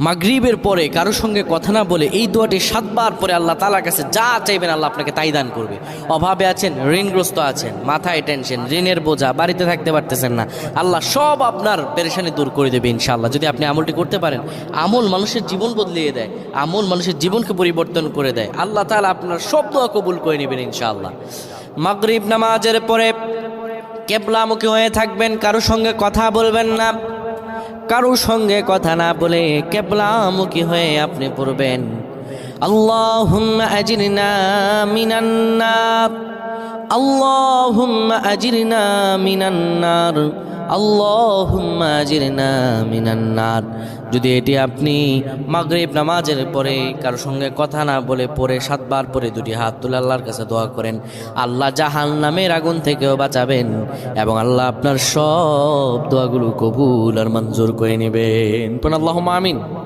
মাগরিবের পরে কারো সঙ্গে কথা না বলে এই দোয়াটি 7 বার পরে আল্লাহ তাআলার কাছে যা চাইবেন আল্লাহ আপনাকে তাই দান করবে। অভাবে আছেন, ঋণগ্রস্ত আছেন, মাথায় টেনশন, ঋণের বোঝা, বাড়িতে থাকতে পারতেছেন না, আল্লাহ সব আপনার পেরেশানি দূর করে দেবে ইনশাআল্লাহ। যদি আপনি আমলটি করতে পারেন, আমল মানুষের জীবন বদলিয়ে দেয়, আমল মানুষের জীবনকে পরিবর্তন করে দেয়। আল্লাহ তাআলা আপনার সব দোয়া কবুল করে নেবেন ইনশাআল্লাহ। মাগরিব নামাজের পরে কিবলামুখী হয়ে থাকবেন, কারো সঙ্গে কথা বলবেন না, কারো সঙ্গে কথা না বলে কিবলামুখী হয়ে আপনি পড়বেন আল্লাহুম্মা আজিরনা মিনান নার, আল্লাহুম্মা আজিরনা মিনান নার, আল্লাহুম্মা আজিরনা মিনান নার। যদি এটি আপনি মাগরিব নামাজের পরে কারো সঙ্গে কথা না বলে পড়ে 7 বার পরে দুটি হাত তুলে আল্লাহর কাছে দোয়া করেন, আল্লাহ জাহান্নামের আগুন থেকেও বাঁচাবেন এবং আল্লাহ আপনার সব দোয়াগুলো কবুল আর মঞ্জুর করে নেবেন। আল্লাহুম্মা আমিন।